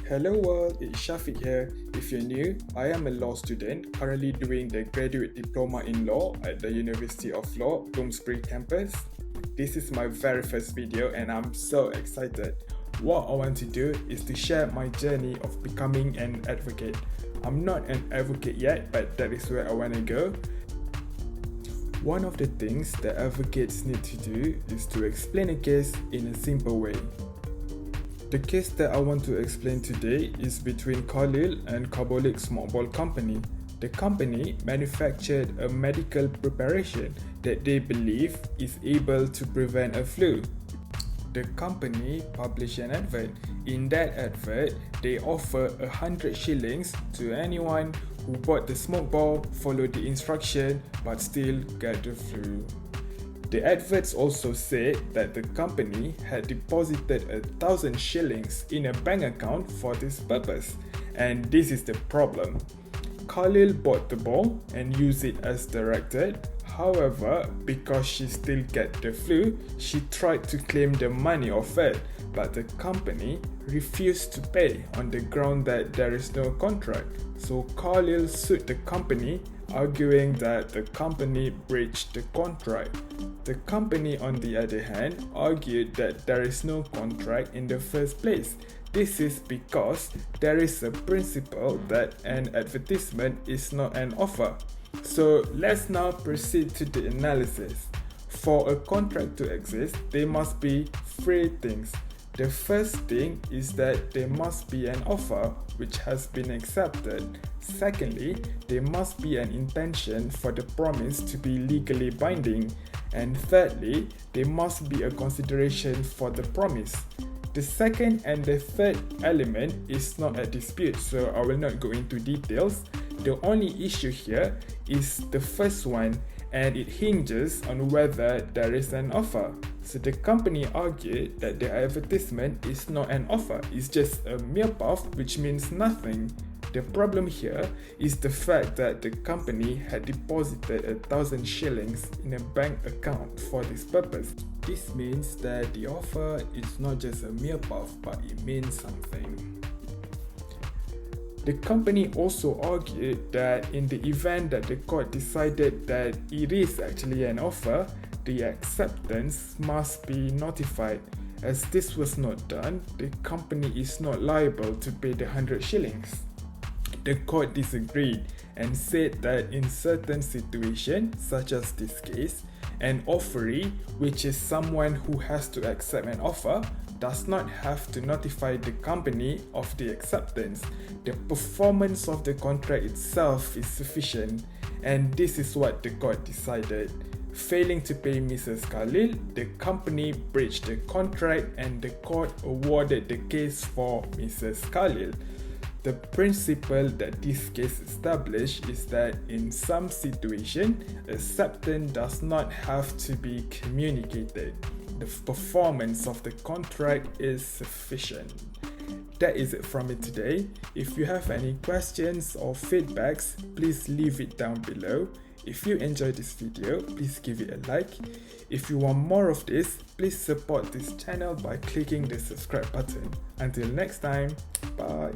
Hello world, it's Shafiq here. If you're new, I am a law student currently doing the graduate diploma in law at the University of Law, Bloomsbury campus. This is my very first video and I'm so excited. What I want to do is to share my journey of becoming an advocate. I'm not an advocate yet, but that is where I want to go. One of the things that advocates need to do is to explain a case in a simple way. The case that I want to explain today is between Carlill and Carbolic Smoke Ball Co. The company manufactured a medical preparation that they believe is able to prevent a flu. The company published an advert. In that advert, they offer 100 shillings to anyone who bought the smoke ball, followed the instruction, but still get the flu. The adverts also said that the company had deposited 1,000 shillings in a bank account for this purpose, and this is the problem. Carlill bought the ball and used it as directed. However, because she still get the flu, she tried to claim the money of it, but the company refused to pay on the ground that there is no contract. So Carlill sued the company, arguing that the company breached the contract. The company, on the other hand, argued that there is no contract in the first place. This is because there is a principle that an advertisement is not an offer. So let's now proceed to the analysis. For a contract to exist, there must be three things. The first thing is that there must be an offer which has been accepted. Secondly, there must be an intention for the promise to be legally binding. And thirdly, there must be a consideration for the promise. The second and the third element is not a dispute, so I will not go into details. The only issue here is the first one, and it hinges on whether there is an offer. So the company argued that the advertisement is not an offer, it's just a mere puff which means nothing. The problem here is the fact that the company had deposited 1,000 shillings in a bank account for this purpose. This means that the offer is not just a mere puff, but it means something. The company also argued that in the event that the court decided that it is actually an offer, the acceptance must be notified. As this was not done, the company is not liable to pay the 100 shillings. The court disagreed and said that in certain situations, such as this case, an offeree, which is someone who has to accept an offer, does not have to notify the company of the acceptance. The performance of the contract itself is sufficient, and this is what the court decided. Failing to pay Mrs. Carlill, the company breached the contract and the court awarded the case for Mrs. Carlill. The principle that this case established is that in some situation, acceptance does not have to be communicated. The performance of the contract is sufficient. That is it from me today. If you have any questions or feedbacks, please leave it down below. If you enjoyed this video, please give it a like. If you want more of this, please support this channel by clicking the subscribe button. Until next time, bye.